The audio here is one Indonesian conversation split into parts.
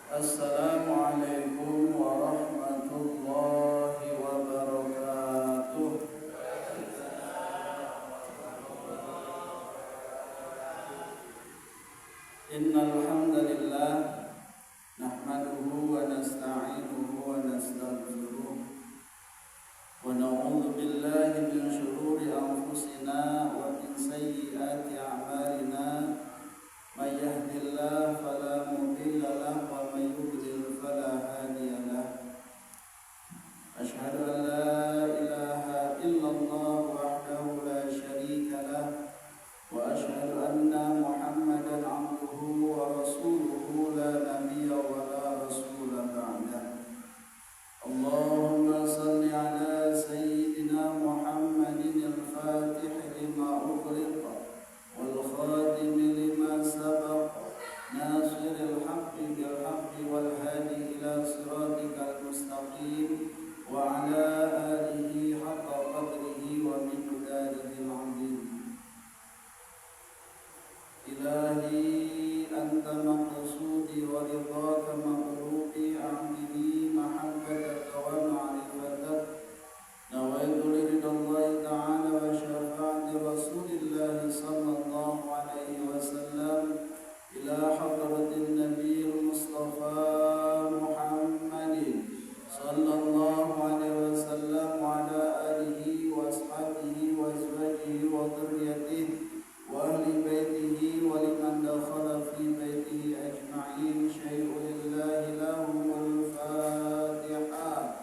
Assalamualaikum warahmatullahi wabarakatuh. Innal hamdalillah nahmaduhu wa nasta'inuhu wa nastaghfiruh wa na'udzu billahi min shururi anfusina wa min sayyiati a'malina. May yahdihillahu fala mudilla lahu wa may yudlil fala hadiya lahu. Asyhadu an la ilaha illallah wahdahu la syarika lahu wa asyhadu anna Muhammadan abduhu wa rasuluhu la nabiyya wa la rasula ba'dah. Allahumma salli ala sayyidina Muhammadin al-fatih lima ughliqa wal khatim lima sabaqa nasiril haqqi bil haqqi wal hadi ila siratikal mustaqim wa ala alihi haqqa qadrihi wa miqdarihi al-'azim. Ilahi anta maqsudi wa ridhaka maqlubi a'dini mahabbataka wa ma'rifataka nawaitu lillahi ta'ala wa syafa'ati rasulillahi sallallahu alaihi wasallam ila hadratin nabiyil mustafa Muhammadin sallallahu alaihi wasallam wa ala alihi wa ashabihi wa azwajihi wa dhurriyyatihi wa ahli baitihi wa liman dakhala fi baitihi ajma'in. Syai'un lillahi lahumul Fatiha.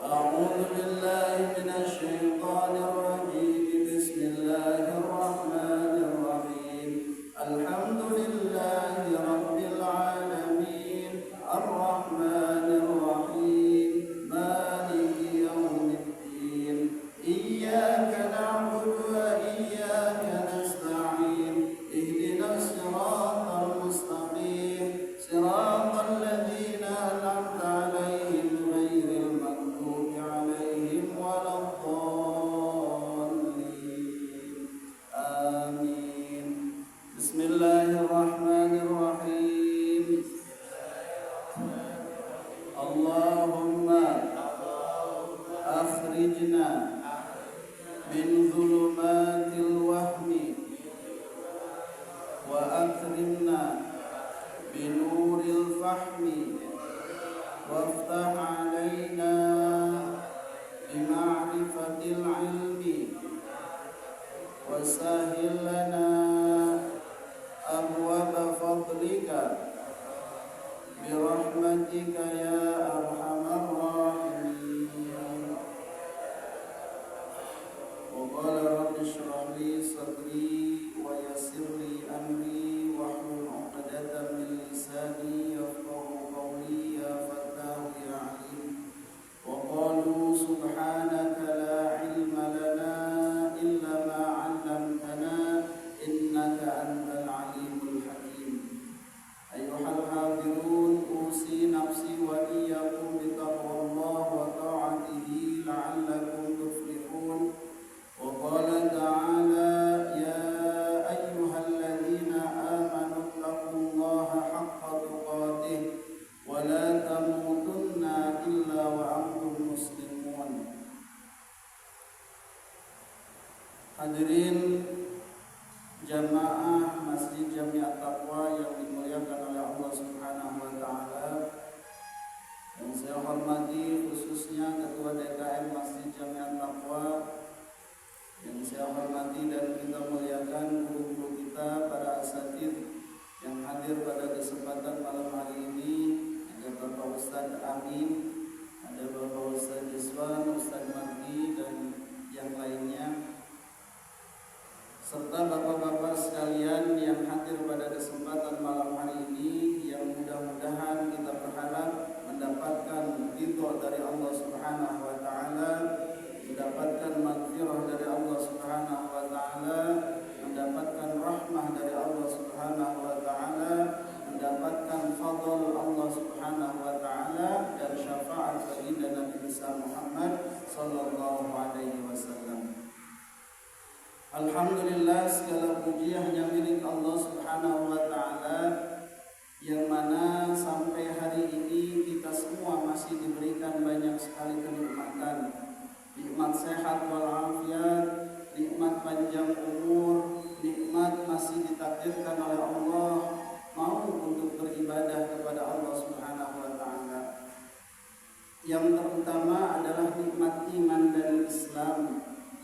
A'udzu billahi minasy syaithanir rajim. Bismillahirrahmanirrahim. Alhamdulillahi rabbil alamin. Arrahmanir rahim. Maliki yaumiddin. Iyyaka na'budu wa iyyaka nasta'in. Ihdinas siratal mustaqim. Siratal ladzina an'amta 'alaihim ghairil maghdubi 'alaihim waladdallin. Amin. Bismillahirrahmanirrahim. Allahumma akhrijna min dhulumatil wahmi wa akrimna binuril fahmi waftah alaina bima'rifatil ilmi wasahhil lana abwaba fadlika birahmatika ya arhamar rahimin. Wa qala rabbi shrah li sadri wa yassir li amri wahlul 'uqdatam min lisani yafqahu qawli ya fattahu ya 'alim. Wa qalu subhanaka la 'ilma lana illa ma 'allamtana innaka antal 'alimul hakim. Ayyuhal hadirun, usi nafsi wa iyyakum bitaqwallah wa ta'atihi la'allakum tuflihun. Wa qala ta'ala ya ayyuhalladzina amanu taqullaha haqqa tuqatih wa la tamutunna illa wa antum muslimun. Hadirin jamaah Masjid Jami' At-Taqwa yang dimuliakan oleh Allah Subhanahu wa taala, yang saya hormati khususnya Ketua DKM Masjid Jami' At-Taqwa, yang saya hormati dan kita muliakan guru-guru kita, para asatidz yang hadir pada kesempatan malam hari ini. Ada Bapak Ustadz Amin, ada Bapak Ustadz Iswan, Ustadz Magdi dan yang lainnya, serta bapak-bapak sekalian yang hadir pada kesempatan malam hari ini, yang mudah-mudahan kita berharap mendapatkan ridho dari Allah Subhanahu wa taala, mendapatkan maghfirah dari Allah Subhanahu wa taala, mendapatkan rahmah dari Allah Subhanahu wa taala, mendapatkan fadl Allah Subhanahu wa taala dan syafaat baginda Nabi besar Muhammad sallallahu alaihi wasallam. Alhamdulillah, segala puji hanya milik Allah Subhanahu wa taala, yang mana sampai hari yang terutama adalah nikmat iman dan Islam,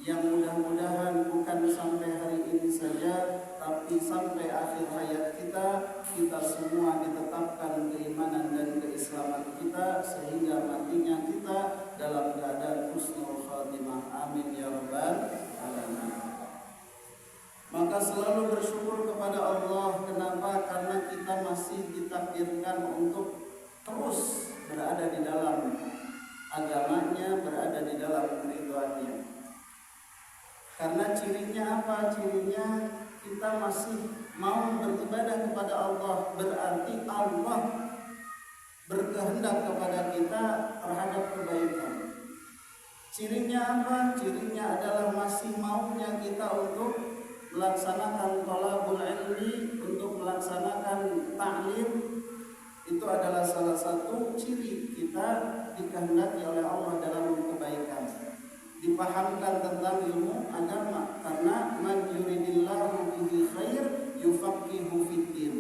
yang mudah-mudahan bukan sampai hari ini saja, tapi sampai akhir hayat kita semua ditetapkan keimanan dan keislaman kita, sehingga matinya kita dalam keadaan husnul khatimah. Amin ya rabbal alamin. Maka selalu bersyukur kepada Allah. Kenapa? Karena kita masih ditakdirkan untuk terus berada di dalam agamanya, berada di dalam keridhaannya. Karena cirinya apa? Cirinya kita masih mau beribadah kepada Allah, berarti Allah berkehendak kepada kita terhadap kebaikan. Cirinya apa? Cirinya adalah masih maunya kita untuk melaksanakan thalabul ilmi, untuk melaksanakan ta'lim. Itu adalah salah satu ciri kita dikehendaki oleh Allah dalam kebaikan. Dipahamkan tentang ilmu agama, karena man yuridillahu bihi khair yufaqihu fiddin.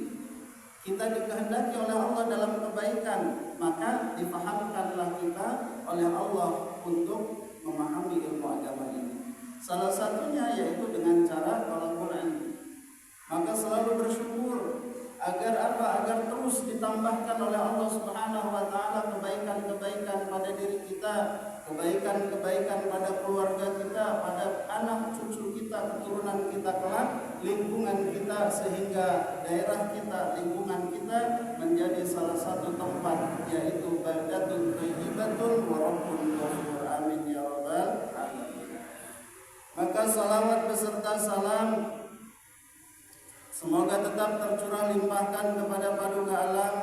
Kita dikehendaki oleh Allah dalam kebaikan, maka dipahamkanlah kita oleh Allah untuk memahami ilmu agama ini. Salah satunya yaitu dengan cara thalabul ilmi. Maka selalu bersyukur agar apa? Agar terus ditambahkan oleh Allah Subhanahu wa taala kebaikan-kebaikan pada diri kita, kebaikan-kebaikan pada keluarga kita, pada anak cucu kita, keturunan kita kelak, lingkungan kita, sehingga daerah kita, lingkungan kita menjadi salah satu tempat, yaitu baldatun thayyibatun wa rabbun ghafur. Amin ya rabbal alamin. Maka salawat beserta salam semoga tetap tercurah limpahkan kepada paduka alam,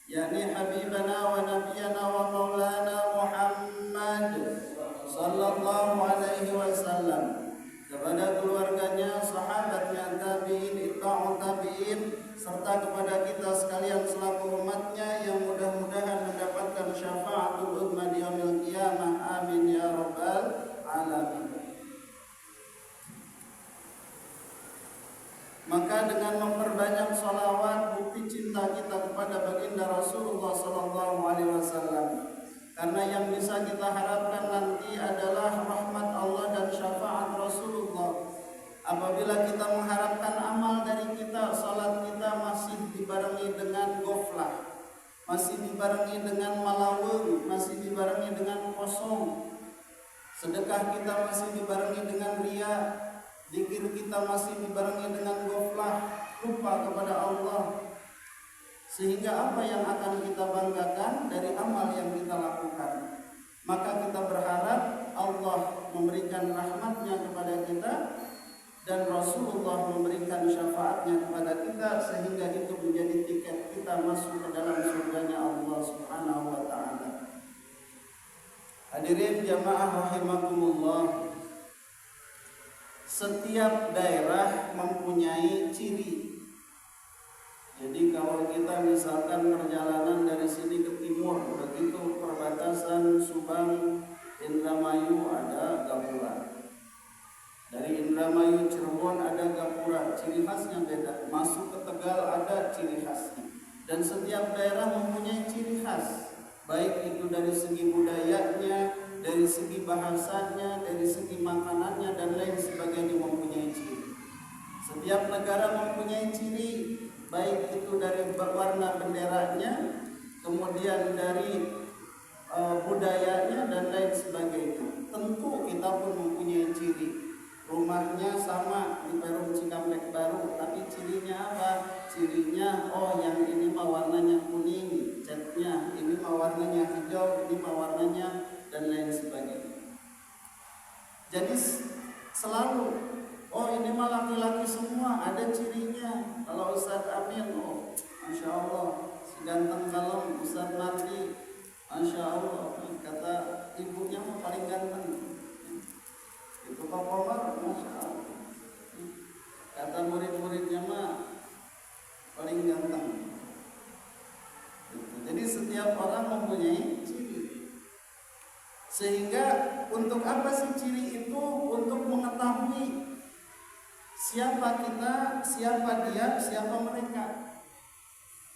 yakni habibana wa nabiyana wa maulana Muhammad sallallahu alaihi wasallam, kepada keluarganya, sahabatnya, tabi'in, itta'u tabi'in, serta kepada kita sekalian selaku umatnya yang mudah-mudahan mendapatkan syafaatul ummah di yaumil qiyamah. Amin ya rabbal alamin. Maka dengan memperbanyak sholawat, bukti cinta kita kepada baginda Rasulullah sallallahu alaihi wasallam. Karena yang bisa kita harapkan nanti adalah rahmat Allah dan syafaat Rasulullah. Apabila kita mengharapkan amal dari kita, salat kita masih dibarengi dengan ghaflah, masih dibarengi dengan malawung, masih dibarengi dengan kosong. Sedekah kita masih dibarengi dengan riya, zikir kita masih dibarengi dengan ghaflah, lupa kepada Allah. Sehingga apa yang akan kita banggakan dari amal yang kita lakukan? Maka kita berharap Allah memberikan rahmatnya kepada kita dan Rasulullah memberikan syafaatnya kepada kita, sehingga itu menjadi tiket kita masuk ke dalam surganya Allah Subhanahu wa ta'ala. Hadirin jamaah rahimakumullah, setiap daerah mempunyai ciri. Jadi kalau kita misalkan perjalanan dari sini ke timur, begitu perbatasan Subang, Indramayu ada Gapura. Dari Indramayu Cirebon ada Gapura, ciri khasnya beda. Masuk ke Tegal ada ciri khasnya. Dan setiap daerah mempunyai ciri khas, baik itu dari segi budayanya, dari segi bahasanya, dari segi makanannya dan lain sebagainya mempunyai ciri. Setiap negara mempunyai ciri, baik itu dari warna benderanya, kemudian dari budayanya dan lain sebagainya. Tentu kita pun mempunyai ciri. Rumahnya sama di Perum Cikampek Baru, tapi cirinya apa? Cirinya, oh yang ini mah warnanya kuning, catnya, ini mah warnanya hijau, ini mah warnanya, dan lain sebagainya. Jadi selalu, oh ini mah laki-laki semua, ada cirinya. Kalau Ustaz Amin, oh Masya Allah, si ganteng kalem Ustaz Mardi, Masya Allah, kata ibunya mah paling ganteng. Itu Pak Komar, Masya Allah, kata murid-muridnya mah paling ganteng. Jadi setiap orang mempunyai ciri. Sehingga untuk apa sih ciri itu? Untuk mengetahui siapa kita, siapa dia, siapa mereka.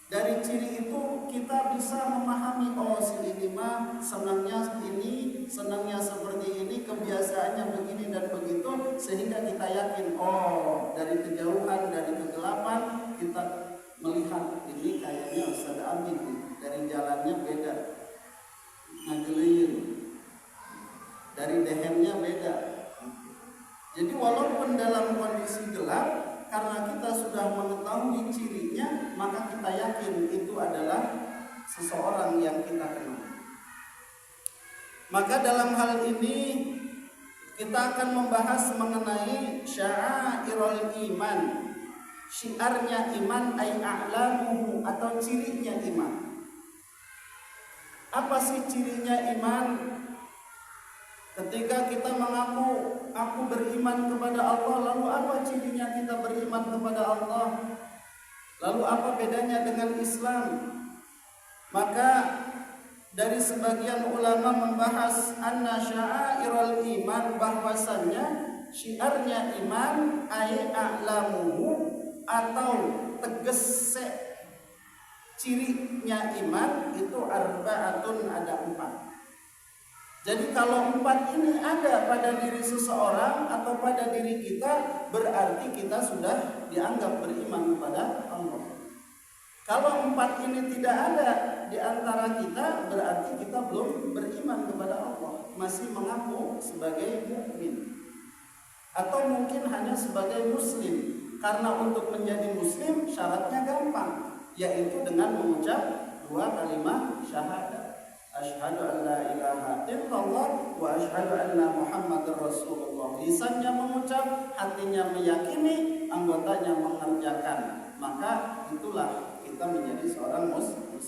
Dari ciri itu kita bisa memahami, oh si ini mah senangnya ini, senangnya seperti ini, kebiasaannya begini dan begitu, sehingga kita yakin, oh dari kejauhan, dari kegelapan kita melihat ini kayaknya Ustaz Amin, dari jalannya beda, ngagelir, dari lehernya beda. Jadi walaupun dalam kondisi gelap, karena kita sudah mengetahui cirinya, maka kita yakin itu adalah seseorang yang kita kenal. Maka dalam hal ini kita akan membahas mengenai sya'airul iman. Syiarnya iman ay a'lamuhu, atau cirinya iman. Apa sih cirinya iman? Ketika kita mengaku aku beriman kepada Allah, lalu apa cirinya kita beriman kepada Allah? Lalu apa bedanya dengan Islam? Maka dari sebagian ulama membahas anna sya'airul iman, bahwasannya syiarnya iman ay a'lamuhu, atau tegese cirinya iman itu arba'atun, ada 4. Jadi kalau 4 ini ada pada diri seseorang atau pada diri kita, berarti kita sudah dianggap beriman kepada Allah. Kalau 4 ini tidak ada di antara kita, berarti kita belum beriman kepada Allah, masih mengaku sebagai mukmin, atau mungkin hanya sebagai muslim. Karena untuk menjadi muslim syaratnya gampang, yaitu dengan mengucap 2 kalimat syahadat. Asyhadu an la ilaha illallah wa asyhadu anna Muhammadar Rasulullah. Lisannya mengucap, hatinya meyakini, anggotanya mengerjakan. Maka itulah kita menjadi seorang muslim.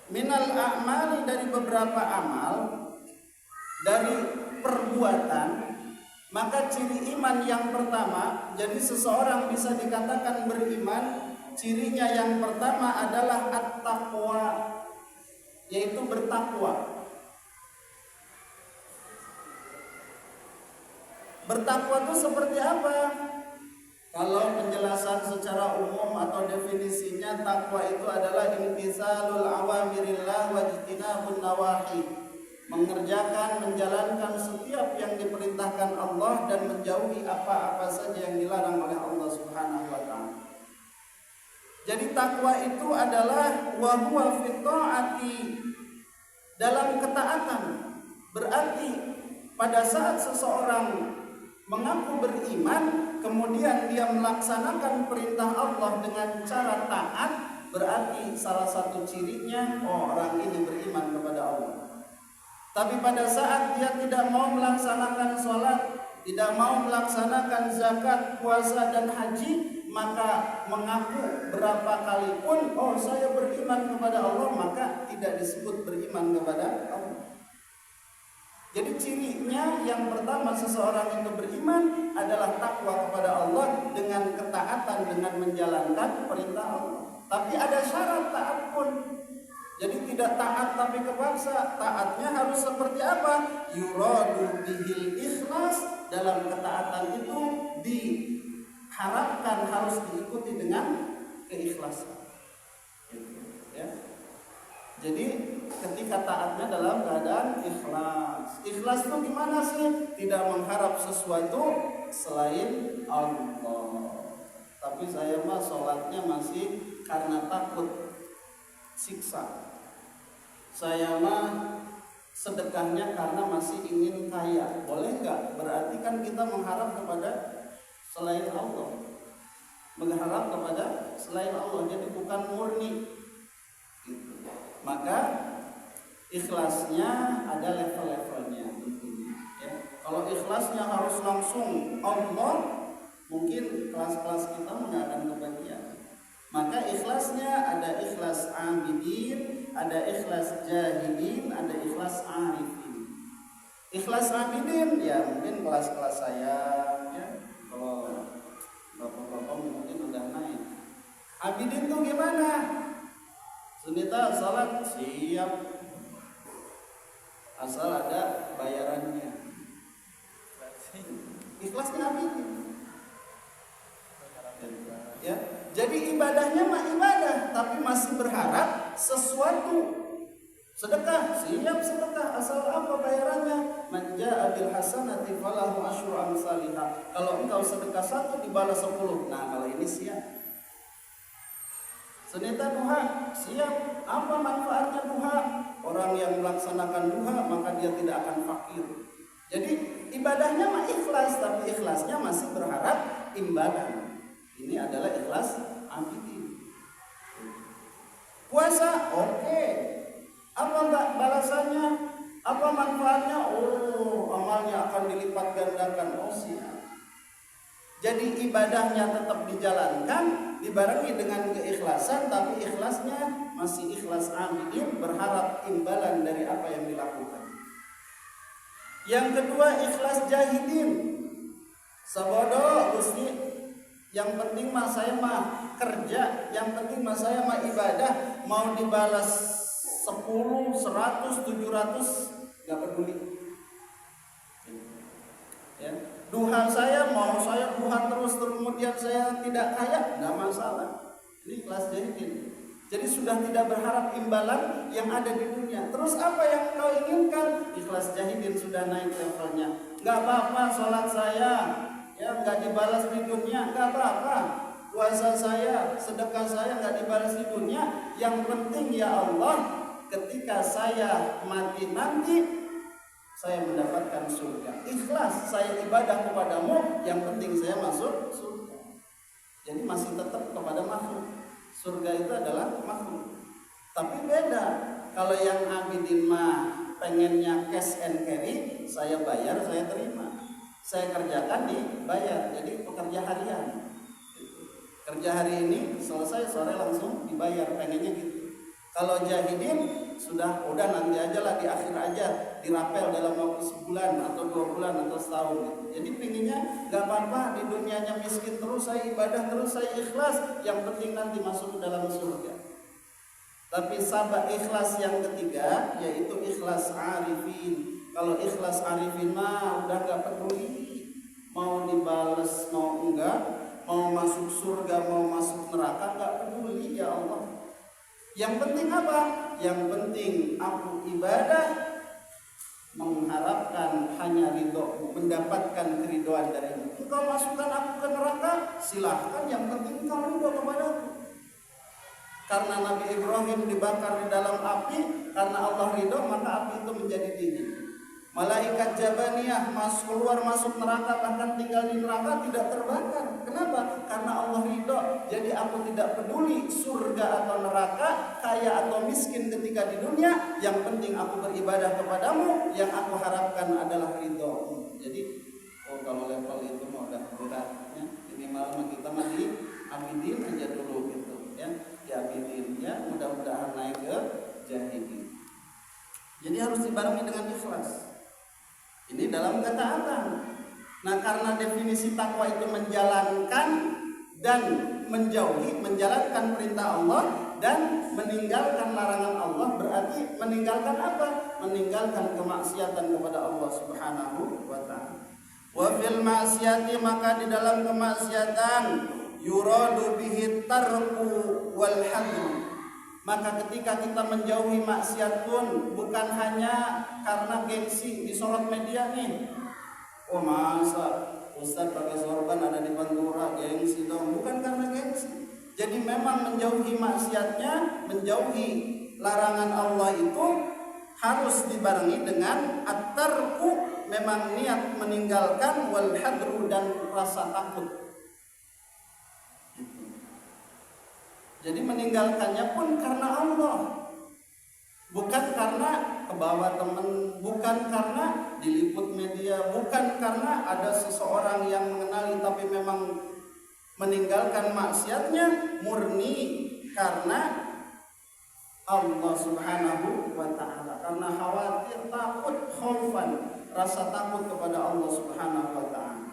Minal a'mali, dari beberapa amal, dari perbuatan. Maka ciri iman yang pertama, jadi seseorang bisa dikatakan beriman, cirinya yang pertama adalah at-taqwa, yaitu bertakwa. Bertakwa itu seperti apa? Kalau penjelasan secara umum atau definisinya, takwa itu adalah imtitsalul awamirillah wa ijtinabun nawahi, mengerjakan, menjalankan setiap yang diperintahkan Allah dan menjauhi apa-apa saja yang dilarang oleh Allah Subhanahu wa taala. Jadi takwa itu adalah wa huwa fi ta'ati, dalam ketaatan. Berarti pada saat seseorang mengaku beriman, kemudian dia melaksanakan perintah Allah dengan cara taat, berarti salah satu cirinya, oh orang ini beriman kepada Allah. Tapi pada saat dia tidak mau melaksanakan sholat, tidak mau melaksanakan zakat, puasa dan haji, maka mengaku berapa kali pun, oh saya beriman kepada Allah, maka tidak disebut beriman kepada Allah. Jadi cirinya yang pertama seseorang itu beriman adalah takwa kepada Allah dengan ketaatan, dengan menjalankan perintah Allah. Tapi ada syarat taat pun. Jadi tidak taat tapi kepaksa. Taatnya harus seperti apa? Yuradu bihil ikhlas. Dalam ketaatan itu diharapkan harus diikuti dengan keikhlasan. Ya. Jadi ketika taatnya dalam keadaan ikhlas. Ikhlas itu gimana sih? Tidak mengharap sesuatu selain Allah. Tapi saya mah sholatnya masih karena takut siksa. Saya mah sedekahnya karena masih ingin kaya. Boleh nggak? Berarti kan kita mengharap kepada selain Allah. Mengharap kepada selain Allah. Jadi bukan murni. Maka ikhlasnya ada level-levelnya. Ya. Kalau ikhlasnya harus langsung Allah, mungkin kelas-kelas kita nggak akan kebagian. Maka ikhlasnya ada ikhlas abidin, ada ikhlas jahilin, ada ikhlas arifin. Ikhlas abidin ya mungkin kelas-kelas saya, ya. Kalau bapak-bapak mungkin udah naik. Abidin tuh gimana? Sunita salat siap, asal ada bayarannya. Ikhlasnya abidin. Jadi ibadahnya mah ibadah, tapi masih berharap sesuatu. Sedekah, siap sedekah, asal apa bayarannya? Man jaa bil hasanati falahu asyru amsalihha. Kalau engkau sedekah 1 dibalas 10. Nah, kalau ini siap. Senita duha, siap. Apa manfaatnya duha? Orang yang melaksanakan duha maka dia tidak akan fakir. Jadi ibadahnya mah ikhlas, tapi ikhlasnya masih berharap imbalan. Ini adalah ikhlas abidin. Puasa, oke. Apa enggak balasannya? Apa manfaatnya? Oh, amalnya akan dilipat gandakan. Oh, siap. Jadi ibadahnya tetap dijalankan, dibarengi dengan keikhlasan, tapi ikhlasnya masih ikhlas abidin, berharap imbalan dari apa yang dilakukan. Yang kedua, ikhlas jahidin. Sabodo Gusti, yang penting mah saya mah kerja, yang penting mah saya mah ibadah, mau dibalas 10, 100, 700 gak peduli. Ya, duha saya mau saya duha terus kemudian saya tidak kaya, gak masalah. Ini ikhlas jahidin. Jadi sudah tidak berharap imbalan yang ada di dunia. Terus apa yang kau inginkan? Ikhlas jahidin sudah naik levelnya. Gak apa-apa sholat saya ya gak dibalas di dunia, gak apa-apa. Puasa saya, sedekah saya gak dibalas di dunia. Yang penting ya Allah, ketika saya mati nanti saya mendapatkan surga. Ikhlas saya ibadah kepadamu, yang penting saya masuk surga. Jadi masih tetap kepada makhluk. Surga itu adalah makhluk. Tapi beda. Kalau yang abidin mah pengennya cash and carry, saya bayar, saya terima. Saya kerjakan dibayar. Jadi pekerja harian. Kerja hari ini selesai sore langsung dibayar, pengennya gitu. Kalau jahidin sudah udah nanti aja lah, di akhir aja, dirapel dalam waktu sebulan atau 2 bulan atau setahun gitu. Jadi pinginnya gak apa-apa di dunianya miskin terus, saya ibadah terus, saya ikhlas, yang penting nanti masuk ke dalam surga. Tapi sahabat ikhlas yang ketiga yaitu ikhlas arifin. Kalau ikhlas arifin mah udah gak peduli mau dibales mau enggak, mau masuk surga mau masuk neraka, gak peduli ya Allah. Yang penting apa? Yang penting aku ibadah mengharapkan hanya ridho, mendapatkan keridhaan darimu. Engkau masukkan aku ke neraka, silahkan, yang penting engkau ridho kepadaku. Karena Nabi Ibrahim dibakar di dalam api, karena Allah ridho maka api itu menjadi dingin. Malaikat Jabaniyah keluar masuk neraka, bahkan tinggal di neraka tidak terbakar. Kenapa? Karena Allah ridho. Jadi aku tidak peduli surga atau neraka, kaya atau miskin ketika di dunia. Yang penting aku beribadah kepadamu. Yang aku harapkan adalah ridho. Jadi kalau level itu mau udah beratnya, minimal kita masih abidin aja dulu gitu ya. Di abidin ya, mudah-mudahan naik ke jahidin. Jadi harus dibarengi dengan ikhlas. Ini dalam ketaatan. Nah, karena definisi takwa itu menjalankan dan menjauhi, menjalankan perintah Allah dan meninggalkan larangan Allah, berarti meninggalkan apa? Meninggalkan kemaksiatan kepada Allah Subhanahu wa taala. Wa fil ma'siyati, maka di dalam kemaksiatan yuradu bihi tarku wal hadru. Maka ketika kita menjauhi maksiat pun bukan hanya karena gengsi disorot media nih. Oh masa Ustaz pakai sorban ada di Pantura, gengsi dong. Bukan karena gengsi. Jadi memang menjauhi maksiatnya, menjauhi larangan Allah itu harus dibarengi dengan at-tarku, memang niat meninggalkan, wal hadru, dan rasa takut. Jadi meninggalkannya pun karena Allah, bukan karena kebawa teman, bukan karena diliput media, bukan karena ada seseorang yang mengenali, tapi memang meninggalkan maksiatnya murni karena Allah Subhanahu wa taala, karena khawatir, takut, khaufan, rasa takut kepada Allah Subhanahu wa taala.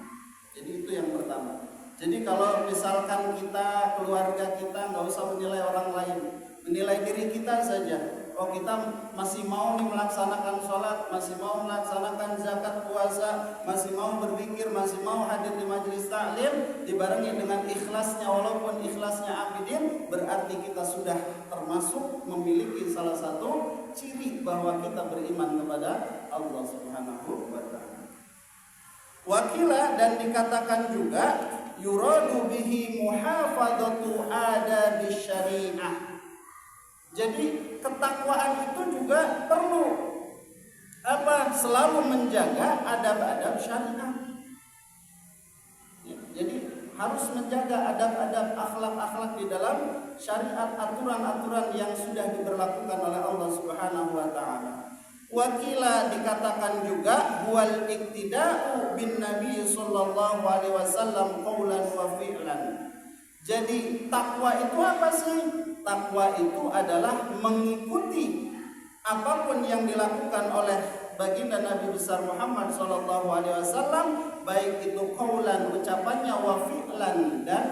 Jadi itu yang pertama. Jadi kalau misalkan kita, keluarga kita, nggak usah menilai orang lain, menilai diri kita saja. Oh kita masih mau nih melaksanakan sholat, masih mau melaksanakan zakat, puasa, masih mau berzikir, masih mau hadir di majelis taklim, dibarengi dengan ikhlasnya, walaupun ikhlasnya abidin, berarti kita sudah termasuk memiliki salah satu ciri bahwa kita beriman kepada Allah Subhanahu wa ta'ala. Wakila, dan dikatakan juga yuradu bihi muhafadzatu adabi syariah. Jadi ketakwaan itu juga perlu selalu menjaga adab-adab syariah. Jadi harus menjaga adab-adab, akhlak-akhlak di dalam syariat, aturan-aturan yang sudah diberlakukan oleh Allah Subhanahu wa ta'ala. Wakila, dikatakan juga wal iktida'u bin Nabi sallallahu alaihi wasallam qaulan wa fi'lan. Jadi takwa itu apa sih? Takwa itu adalah mengikuti apapun yang dilakukan oleh baginda Nabi besar Muhammad sallallahu alaihi wasallam, baik itu qaulan, ucapannya, wa fi'lan, dan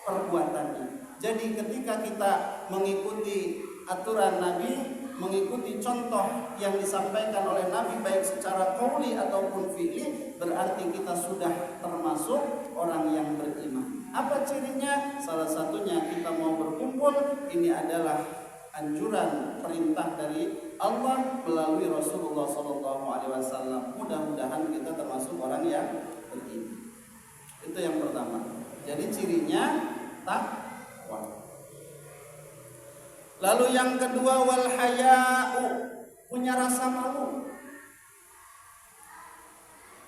perbuatannya. Jadi ketika kita mengikuti aturan Nabi, mengikuti contoh yang disampaikan oleh Nabi baik secara qauli ataupun fi'li, berarti kita sudah termasuk orang yang beriman. Apa cirinya? Salah satunya kita mau berkumpul, ini adalah anjuran perintah dari Allah melalui Rasulullah SAW. Mudah-mudahan kita termasuk orang yang beriman. Itu yang pertama. Jadi cirinya takwa. Lalu yang kedua, wal haya'u, punya rasa malu.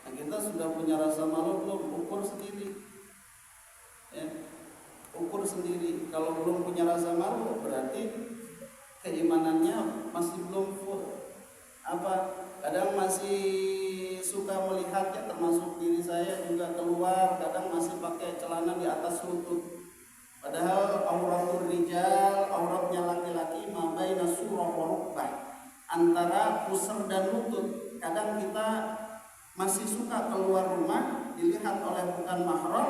Nah, kita sudah punya rasa malu belum? Ukur sendiri. Ya, ukur sendiri. Kalau belum punya rasa malu, berarti keimanannya masih belum full. Kadang masih suka melihat, ya termasuk diri saya juga, keluar kadang masih pakai celana di atas lutut. Padahal auratul rijal, auratnya laki-laki, ma baina surah wa rukbah, antara pusar dan lutut. Kadang kita masih suka keluar rumah dilihat oleh bukan mahram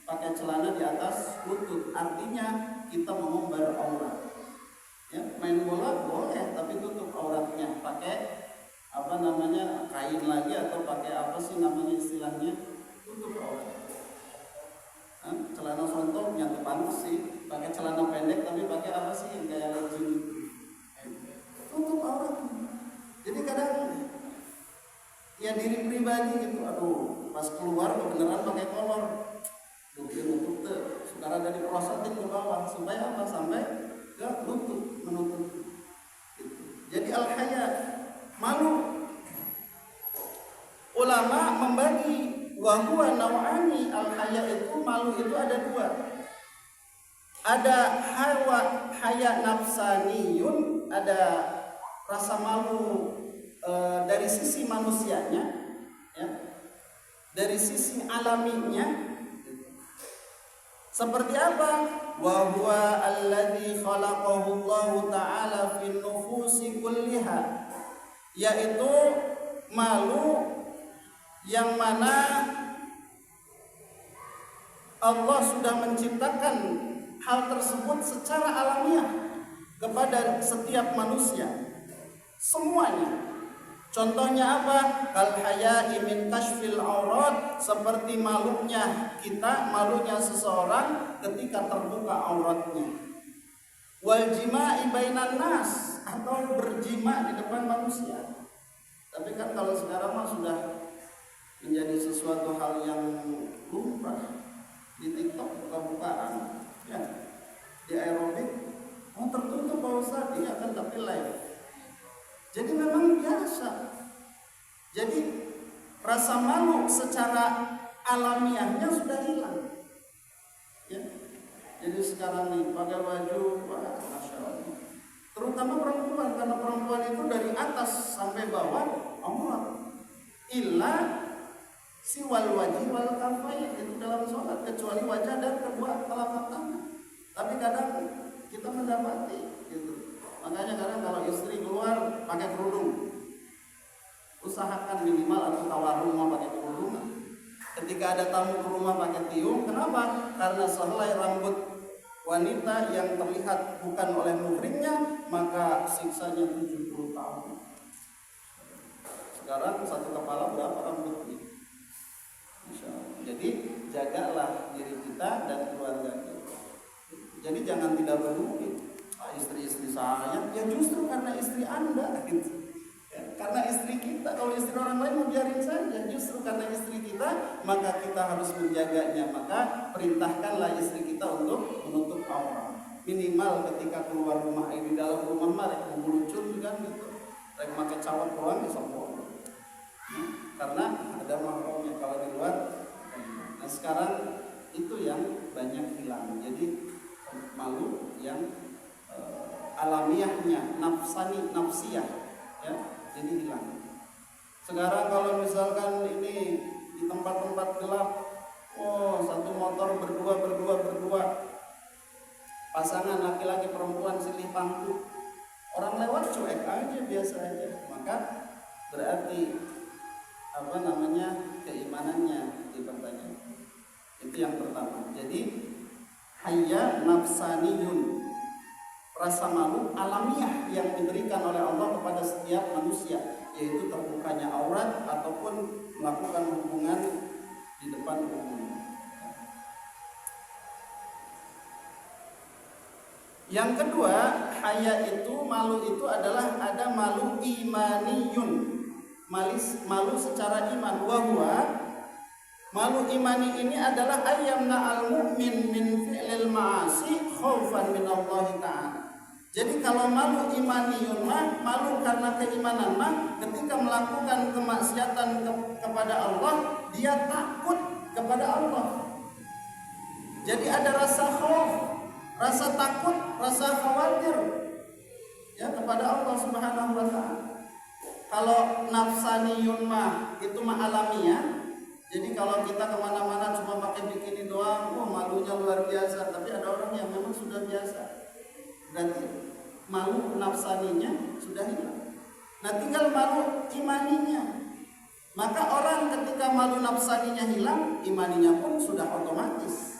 pakai celana di atas lutut, artinya kita mengumbar aurat. Ya, main bola boleh tapi tutup auratnya, pakai kain lagi atau pakai istilahnya, tutup aurat. Celana sontok yang pantas sih, pakai celana pendek tapi pakai yang kayak legging, tutup aurat. Jadi kadang ya diri pribadi gitu, pas keluar kebenaran pakai kolor. Dia nutup sekarang dari prostatik ke bawah, supaya sampai ke lutut, menutup gitu. Jadi al-haya, malu. Ulama membagi wa huwa naw'ani, al-haya itu, malu itu ada dua. Ada haya nafsaniyun, ada rasa malu dari sisi manusianya, ya, dari sisi alaminya. Seperti apa? Wa huwa alladzi khalaqahu Allah ta'ala fin nufusi kulliha, yaitu malu yang mana Allah sudah menciptakan hal tersebut secara alamiah kepada setiap manusia semuanya. Contohnya apa? Kal haya'i min kashfil aurat, seperti malunya kita, malunya seseorang ketika terbuka auratnya. Wal jima'i bainan nas, atau berjima di depan manusia. Tapi kan kalau sekarang mah sudah menjadi sesuatu hal yang lumrah. Di TikTok buka-bukaan, ya, di aerobik, tertutup Pak Ustaz, iya kan, tapi live. Jadi memang biasa. Jadi rasa malu secara alamiahnya sudah hilang. Ya. Jadi sekarang nih pakai baju, wah, masya Allah. Terutama perempuan, karena perempuan itu dari atas sampai bawah aurat. Illa siwal wajhi wal kafain, itu dalam sholat, kecuali wajah dan kedua telapak tangan. Tapi kadang kita mendapati gitu. Makanya kadang kalau istri keluar pakai kerudung, usahakan minimal atau tawar rumah pakai kerudung. Ketika ada tamu ke rumah pakai tiung, kenapa? Karena sehelai rambut wanita yang terlihat bukan oleh muhrimnya, maka siksanya 70 tahun. Sekarang satu kepala berapa rambutnya? Insya Allah. Jadi jagalah diri kita dan keluarga kita. Jadi jangan tidak peduli. Istri-istri saya, ya justru karena istri Anda gitu. Ya, karena istri kita, kalau istri orang lain mau biarin saja. Justru karena istri kita, maka kita harus menjaganya. Maka perintahkanlah istri kita untuk menutup aurat. Minimal ketika keluar rumah, di dalam rumah mereka meluncur kan gitu. Mereka pakai cawat doang ya sombong. Karena ada mahramnya. Kalau di luar, nah sekarang itu yang banyak hilang. Jadi malu yang alamiahnya, nafsiyah, ya, jadi hilang. Sekarang kalau misalkan ini di tempat-tempat gelap, satu motor berdua, pasangan laki-laki perempuan silih pangku, orang lewat cuek aja, biasa aja, maka berarti keimanannya dipertanyakan. Itu yang pertama. Jadi hayya nafsaniyun, rasa malu alamiah yang diberikan oleh Allah kepada setiap manusia, yaitu terbukanya aurat ataupun melakukan hubungan di depan umum. Yang kedua, haya itu, malu itu adalah ada malu imaniyun, malu secara iman. Wahwa, malu imani ini adalah ayyamna al-mu'min min fi'lil ma'asi khaufan min Allah Ta'ala. Jadi kalau malu imaniyun mah, malu karena keimanan mah, ketika melakukan kemaksiatan kepada Allah, dia takut kepada Allah. Jadi ada rasa khauf, rasa takut, rasa khawatir ya kepada Allah Subhanahu wa Ta'ala. Kalau nafsaniyun mah itu mah alamiah. Jadi kalau kita kemana-mana cuma pakai bikini doang, malunya luar biasa. Tapi ada orang yang memang sudah biasa, berarti malu nafsaninya sudah hilang. Nah tinggal malu imaninya. Maka orang ketika malu nafsaninya hilang, imaninya pun sudah otomatis.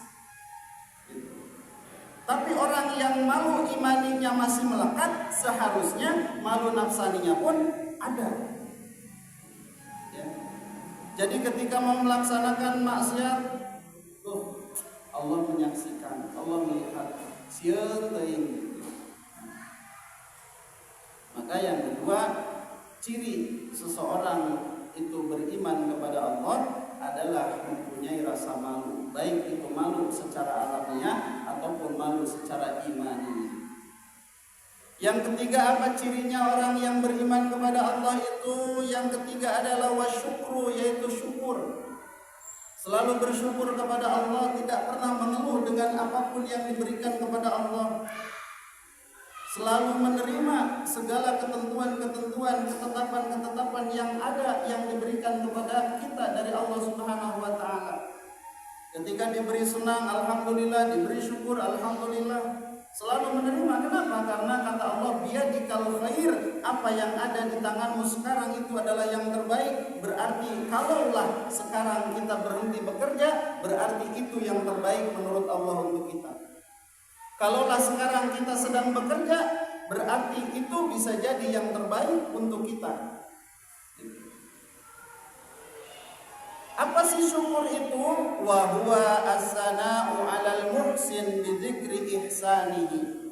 Tapi orang yang malu imaninya masih melekat, seharusnya malu nafsaninya pun ada. Jadi ketika mau melaksanakan maksiat, Allah menyaksikan, Allah melihat, sieun teuing. Maka yang kedua, ciri seseorang itu beriman kepada Allah adalah mempunyai rasa malu, baik itu malu secara alamiah ataupun malu secara imani. Yang ketiga, apa cirinya orang yang beriman kepada Allah itu? Yang ketiga adalah wasyukru, yaitu syukur. Selalu bersyukur kepada Allah, tidak pernah mengeluh dengan apapun yang diberikan kepada Allah. Selalu menerima segala ketentuan-ketentuan, ketetapan-ketetapan yang ada yang diberikan kepada kita dari Allah Subhanahu wa Ta'ala. Ketika diberi senang, alhamdulillah, diberi syukur, alhamdulillah. Selalu menerima. Kenapa? Karena kata Allah, biyadikal khair, apa yang ada di tanganmu sekarang itu adalah yang terbaik. Berarti kalaulah sekarang kita berhenti bekerja, berarti itu yang terbaik menurut Allah untuk kita. Kalaulah sekarang kita sedang bekerja, berarti itu bisa jadi yang terbaik untuk kita. Apa sih syukur itu? Wa huwa as-sana'u 'alal muhsin bi dzikri ihsanihi.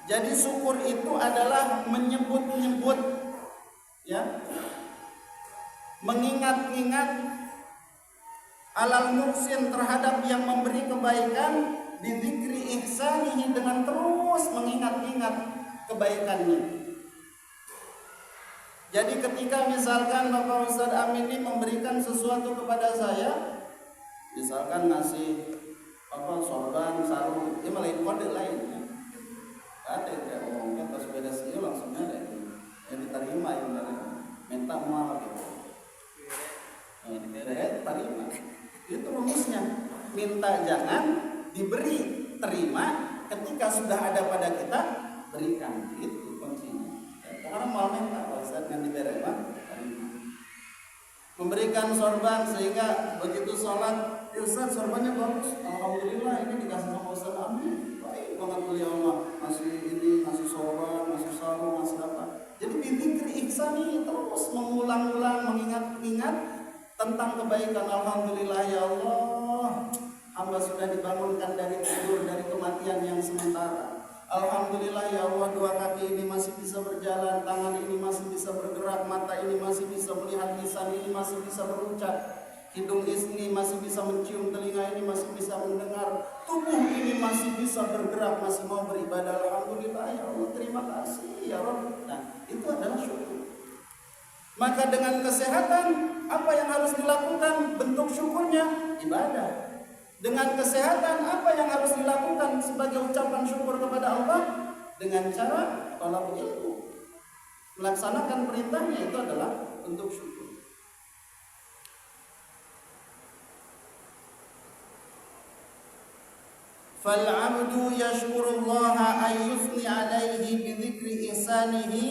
Jadi syukur itu adalah menyebut-nyebut, ya, mengingat-ingat alal muhsin, terhadap yang memberi kebaikan, bidzikri ihsanihi, dengan terus mengingat-ingat kebaikannya. Jadi ketika misalkan Bapak Ustadz Amin ini memberikan sesuatu kepada saya, misalkan ngasih sorban, sarung, dia malah kode lainnya. Ada kayak ngomongnya pas beda sih langsung ada yang diterima, yang minta maaf gitu. Terima. Itu rumusnya. Minta jangan, diberi terima, ketika sudah ada pada kita berikan. Itu kuncinya. Karena mau minta saat yang diterima, memberikan sorban sehingga begitu sholat Ustaz sorbannya bagus, alhamdulillah ini dikasih sama Ustaz Amin, baik banget beliau mah, ngasih ini, ngasih sorban, ngasih sarung, ngasih apa. Jadi dzikir ihsani terus mengulang-ulang, mengingat-ingat tentang kebaikan. Alhamdulillah ya Allah, hamba sudah dibangunkan dari tidur, dari kematian yang sementara. Alhamdulillah ya Allah, dua kaki ini masih bisa berjalan, tangan ini masih bisa bergerak, mata ini masih bisa melihat, lisan ini masih bisa berucap, hidung ini masih bisa mencium, telinga ini masih bisa mendengar, tubuh ini masih bisa bergerak, masih mau beribadah. Alhamdulillah ya Allah, terima kasih ya Rabb. Nah, itu adalah syukur. Maka dengan kesehatan, apa yang harus dilakukan? Bentuk syukurnya ibadah. Dengan kesehatan, apa yang harus dilakukan sebagai ucapan syukur kepada Allah? Dengan cara tolak ilmu, melaksanakan perintahnya, itu adalah bentuk syukur. Fal-'abdu yashkurullaha ayyufni 'alaihi bi dzikri ihsanihi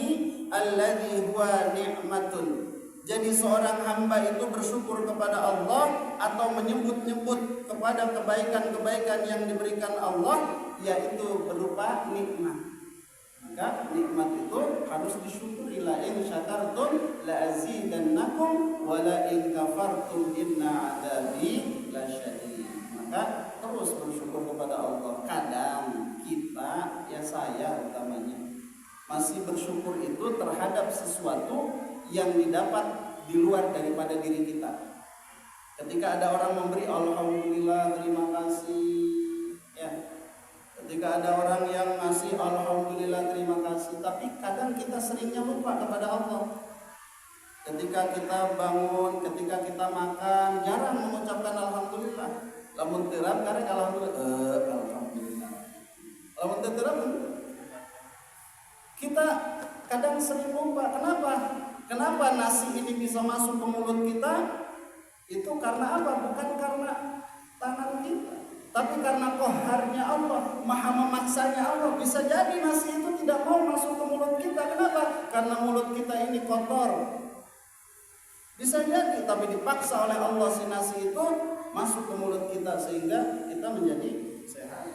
alladhi huwa ni'matun. Jadi seorang hamba itu bersyukur kepada Allah atau menyebut-nyebut kepada kebaikan-kebaikan yang diberikan Allah, yaitu berupa nikmat. Maka nikmat itu harus disyukuri. La in syakartum la azidannakum wa la in kafartum inna 'adzabi lasyadid. Maka terus bersyukur kepada Allah. Kadang kita, ya saya utamanya, masih bersyukur itu terhadap sesuatu yang didapat di luar daripada diri kita. Ketika ada orang memberi, alhamdulillah, terima kasih. Ya. Ketika ada orang yang ngasih, alhamdulillah, terima kasih. Tapi kadang kita seringnya lupa kepada Allah. Ketika kita bangun, ketika kita makan, jarang mengucapkan alhamdulillah. Lamun terap karek alhamdulillah. Alhamdulillah. Lamun terap kita kadang sering lupa. Kenapa? Kenapa nasi ini bisa masuk ke mulut kita? Itu karena apa? Bukan karena tangan kita, tapi karena qaharnya Allah, maha memaksanya Allah. Bisa jadi nasi itu tidak mau masuk ke mulut kita. Kenapa? Karena mulut kita ini kotor. Bisa jadi, tapi dipaksa oleh Allah si nasi itu masuk ke mulut kita sehingga kita menjadi sehat.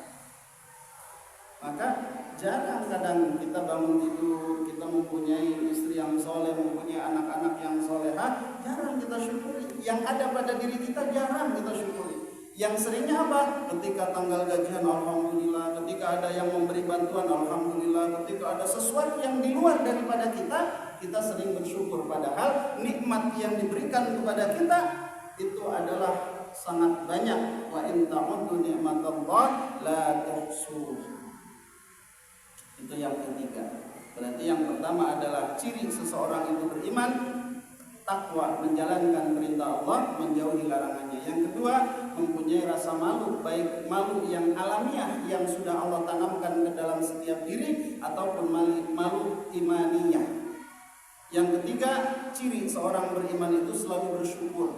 Maka jarang kadang kita bangun tidur, kita mempunyai istri yang soleh, mempunyai anak-anak yang solehah, jarang kita syukuri. Yang ada pada diri kita jarang kita syukuri. Yang seringnya apa? Ketika tanggal gajian, alhamdulillah. Ketika ada yang memberi bantuan, alhamdulillah. Ketika ada sesuatu yang di luar daripada kita sering bersyukur. Padahal nikmat yang diberikan kepada kita itu adalah sangat banyak. Wa in ta'uddu ni'matallah la tuhsuha. Itu yang ketiga. Berarti yang pertama adalah ciri seseorang itu beriman, takwa, menjalankan perintah Allah, menjauhi larangannya. Yang kedua, mempunyai rasa malu, baik malu yang alamiah yang sudah Allah tanamkan ke dalam setiap diri, ataupun malu imaniyah. Yang ketiga, ciri seorang beriman itu selalu bersyukur,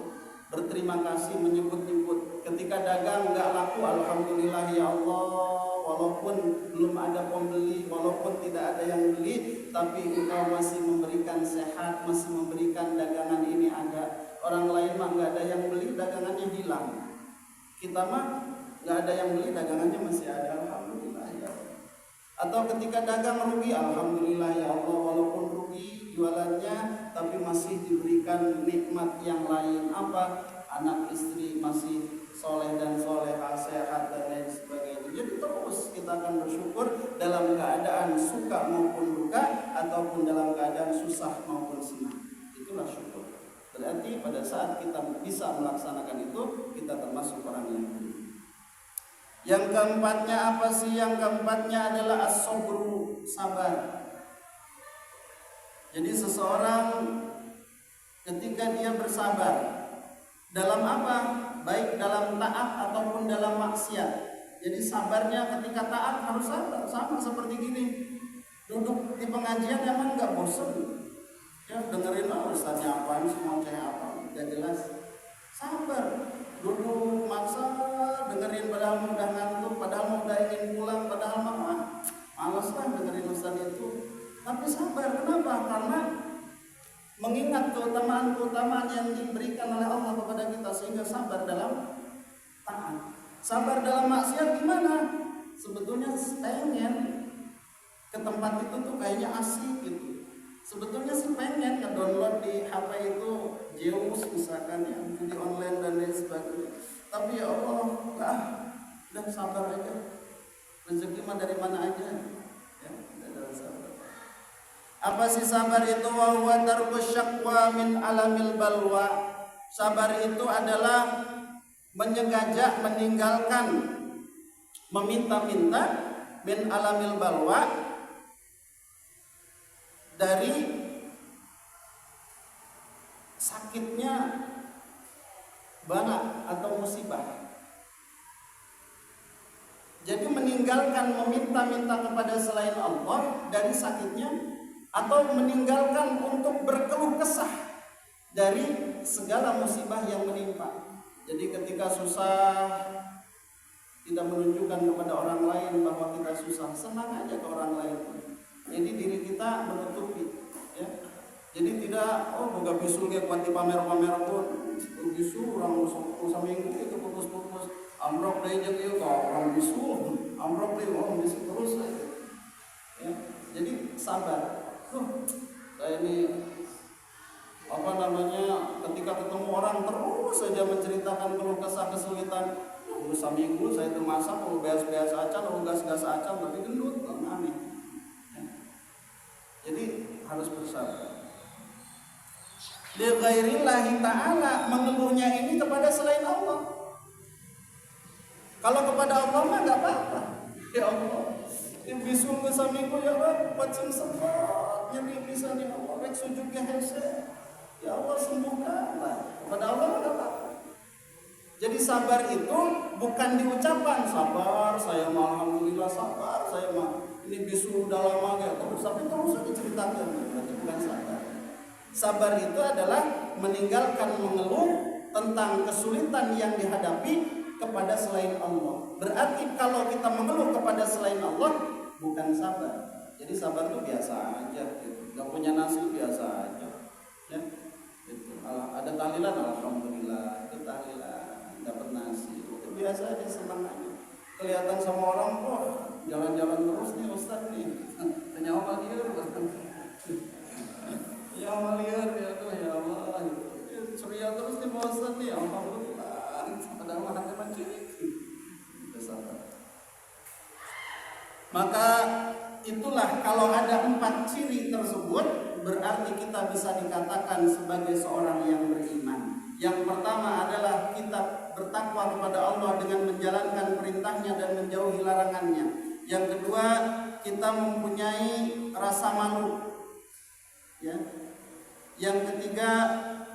berterima kasih, menyebut-nyebut. Ketika dagang nggak laku, alhamdulillah ya Allah. Walaupun belum ada pembeli, walaupun tidak ada yang beli, tapi engkau masih memberikan sehat, masih memberikan dagangan ini ada. Orang lain mah nggak ada yang beli, dagangannya hilang. Kita mah nggak ada yang beli, dagangannya masih ada. Alhamdulillah ya Allah. Atau ketika dagang rugi, alhamdulillah ya Allah. Walaupun rugi jualannya, tapi masih diberikan nikmat yang lain. Apa? Anak istri masih soleh dan soleha, sehat dan lain sebagainya. Jadi terus kita akan bersyukur dalam keadaan suka maupun duka, ataupun dalam keadaan susah maupun senang. Itulah syukur. Berarti pada saat kita bisa melaksanakan itu, kita termasuk orang yang beriman. Yang keempatnya apa sih? Yang keempatnya adalah as-sabru, sabar. Jadi seseorang ketika dia bersabar dalam apa? Baik dalam taat ataupun dalam maksiat. Jadi sabarnya ketika taat harus sabar. Sama seperti gini, duduk di pengajian emang gak bosan. Ya dengerin ustaznya apaan, semua kayak apa, gak jelas. Sabar, duduk maksa dengerin, padahal udah ngantuk, padahal udah ingin pulang, padahal malas lah dengerin ustaz itu. Tapi sabar, kenapa? Karena mengingat keutamaan-keutamaan yang diberikan oleh Allah kepada kita, sehingga sabar dalam Sabar dalam maksiat gimana? Sebetulnya pengen ke tempat itu tuh kayaknya asik gitu. Sebetulnya sih pengen nge-download di HP itu Zeus misalkan ya, judi online dan lain sebagainya. Tapi ya Allah, udah sabar aja. Rezeki mah dari mana aja. Ya, udah sabar. Apa sih sabar itu? Wa huwa tarku syaqwa min alamil balwa. Sabar itu adalah menyegajak, meninggalkan, meminta-minta min alamil balwa, dari sakitnya bala atau musibah. Jadi meninggalkan meminta-minta kepada selain Allah dari sakitnya, atau meninggalkan untuk berkeluh kesah dari segala musibah yang menimpa. Jadi ketika susah, tidak menunjukkan kepada orang lain bahwa kita susah, senang aja ke orang lain. Jadi diri kita menutupi, ya. Jadi tidak, boga bisul kayak kuat di pamer-pamer pun, bisul orang usah minggu itu putus-putus, amrok deh jadi orang bisul, amrok deh orang bisul terus aja. Ya. Jadi sabar. Saya ini ketika ketemu orang terus saja menceritakan keluh kesah kesulitan. Saminggu saya itu masak, beas-beas acan, gas-gas acan, tapi gendut, aneh. Jadi harus bersabar. Li ghairillahi ta'ala, mengeluhnya ini kepada selain Allah. Kalau kepada Allah mah enggak apa-apa. Ya Allah, bisul ke saminggu ya Rabb, pacing sempat nyeri pisan ya Allah, rek sujud ke hese. Ya Allah sembuhkanlah. Kepada Allah enggak apa-apa. Jadi sabar itu bukan diucapkan sabar, saya mah alhamdulillah sabar, saya mah ini bisul udah lama ya, terus aja diceritakan, berarti bukan sabar. Sabar itu adalah meninggalkan mengeluh tentang kesulitan yang dihadapi kepada selain Allah. Berarti kalau kita mengeluh kepada selain Allah bukan sabar. Jadi sabar itu biasa aja, gitu. Gak punya nasi biasa aja, ya. Gitu. Ada tahlilan alhamdulillah, itu tahlilan. Dapat nasi, itu biasa aja, senang aja. Kelihatan sama orang, jalan-jalan terus nih Ustaz nih. Tanya apa liar, ya amal liar ya tuh ya Allah. Ceria terus nih Ustaz nih, alhamdulillah. Padahal hati mencuri. Maka itulah kalau ada 4 ciri tersebut, berarti kita bisa dikatakan sebagai seorang yang beriman. Yang pertama adalah kita bertakwa kepada Allah dengan menjalankan perintahnya dan menjauhi larangannya. Yang kedua, kita mempunyai rasa malu, ya. Yang ketiga,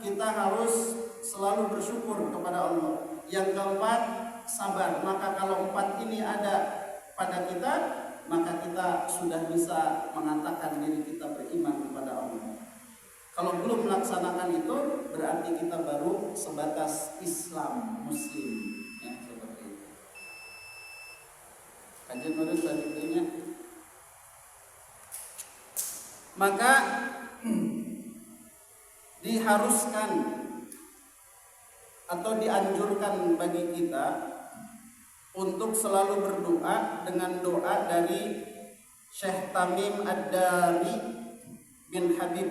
kita harus selalu bersyukur kepada Allah. Yang keempat, sabar. Maka kalau 4 ini ada pada kita, maka kita sudah bisa mengatakan diri kita beriman kepada Allah. Kalau belum melaksanakan itu, berarti kita baru sebatas Islam, Muslim, ya, seperti itu. Kajian baru selanjutnya. Maka diharuskan atau dianjurkan bagi kita untuk selalu berdoa dengan doa dari Syekh Tamim Ad-Dari bin Habib,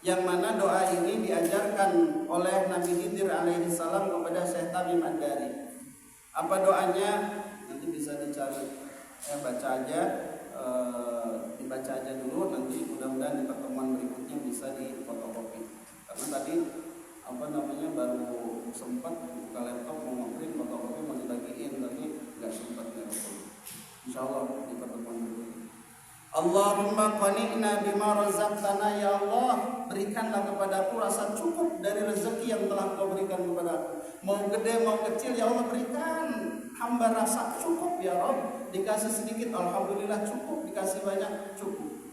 yang mana doa ini diajarkan oleh Nabi Khidir alaihi salam kepada Syekh Tamim Ad-Dari. Apa doanya? Nanti bisa dicari, baca aja, dibaca aja dulu. Nanti mudah-mudahan di pertemuan berikutnya bisa difotokopi. Karena tadi baru sempat buka laptop mau nge-print fotokopi mau dibagiin, tapi nggak sempat ya. Insyaallah di pertemuan berikutnya. Allahumma qani'na bima razaqtana, ya Allah, berikanlah kepadaku rasa cukup dari rezeki yang telah Kau berikan kepadaku. Mau gede mau kecil ya Allah berikan hamba rasa cukup ya Rabb. Dikasih sedikit alhamdulillah cukup, dikasih banyak cukup.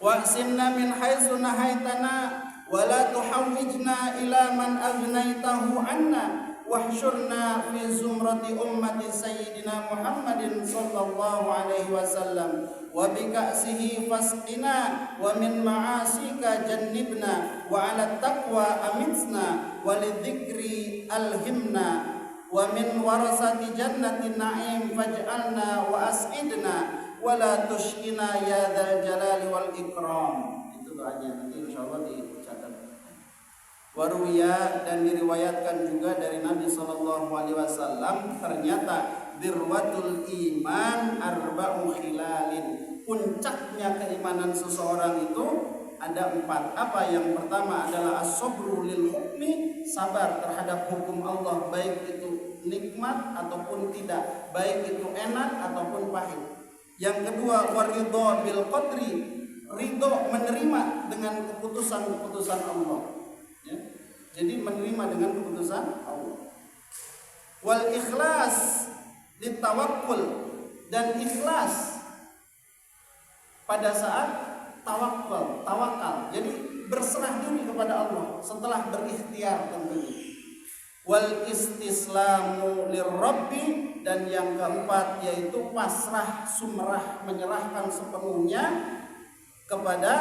Wa'simna min haitsu nahaitana wa la tuhawwijna ila man aghnaytahu anna wahsyurna fi zumrati ummati sayyidina Muhammadin sallallahu alaihi wasallam wa bi ka'sihi fasqina wa min ma'asika jannibna wa 'ala taqwa amitna wa li dzikri alhimna wa min warasati jannatin na'im faj'alna wa as'idna wa la tushqina ya dzal jalali wal ikram. Itu doanya, nanti insyaallah dicatat. Waruya, dan diriwayatkan juga dari Nabi sallallahu alaihi wasallam, ternyata dirwatul iman arba'u khilalin. Puncaknya keimanan seseorang itu ada 4. Apa? Yang pertama adalah as-sabru lil hukmi, sabar terhadap hukum Allah, baik itu nikmat ataupun tidak, baik itu enak ataupun pahit. Yang kedua waridho bil qadri, ridho menerima dengan keputusan Allah. Ya. Jadi menerima dengan keputusan Allah. Wal ikhlas ditawakkul, dan ikhlas pada saat tawakal. Jadi berserah diri kepada Allah setelah berikhtiar tentunya. Wal istislamu lirabbi, dan yang keempat yaitu pasrah sumrah, menyerahkan sepenuhnya kepada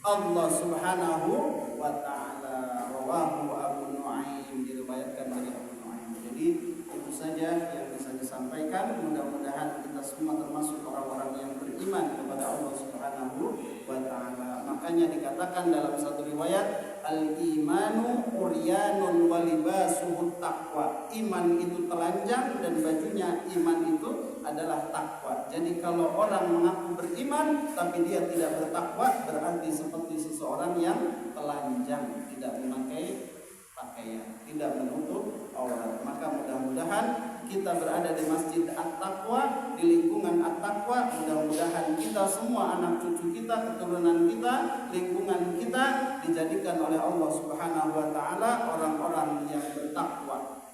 Allah Subhanahu wa taala. Rawahu Abu Nuaim, diriwayatkan dari Abu Nuaim. Jadi itu saja yang bisa disampaikan. Mudah-mudahan kita semua termasuk orang-orang yang beriman kepada Allah Subhanahu wa taala. Makanya dikatakan dalam satu riwayat, al-imanu uryanun wa libasuhu taqwa. Iman itu telanjang dan bajunya iman itu adalah takwa. Jadi kalau orang mengaku beriman tapi dia tidak bertakwa, berarti seperti seseorang yang telanjang, tidak memakai pakaian, tidak menutup aurat. Maka mudah-mudahan kita berada di Masjid At-Taqwa, di lingkungan At-Taqwa. Mudah-mudahan kita semua, anak cucu kita, keturunan kita, lingkungan kita dijadikan oleh Allah Subhanahu wa taala orang-orang yang bertakwa,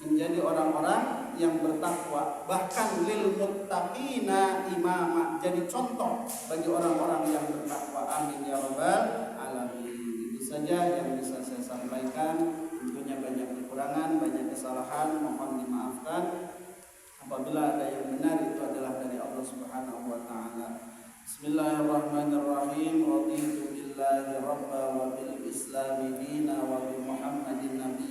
menjadi orang-orang yang bertakwa, bahkan lil muttaqina imama, jadi contoh bagi orang-orang yang bertakwa. Amin ya rabbal alamin. Itu saja yang bisa saya sampaikan. Tentunya banyak kekurangan, banyak kesalahan, mohon dimaafkan. Apabila ada yang benar, itu adalah dari Allah Subhanahu wa taala. Bismillahirrahmanirrahim. Raditu billahi rabba wa bil islami dina wa bi Muhammadin nabi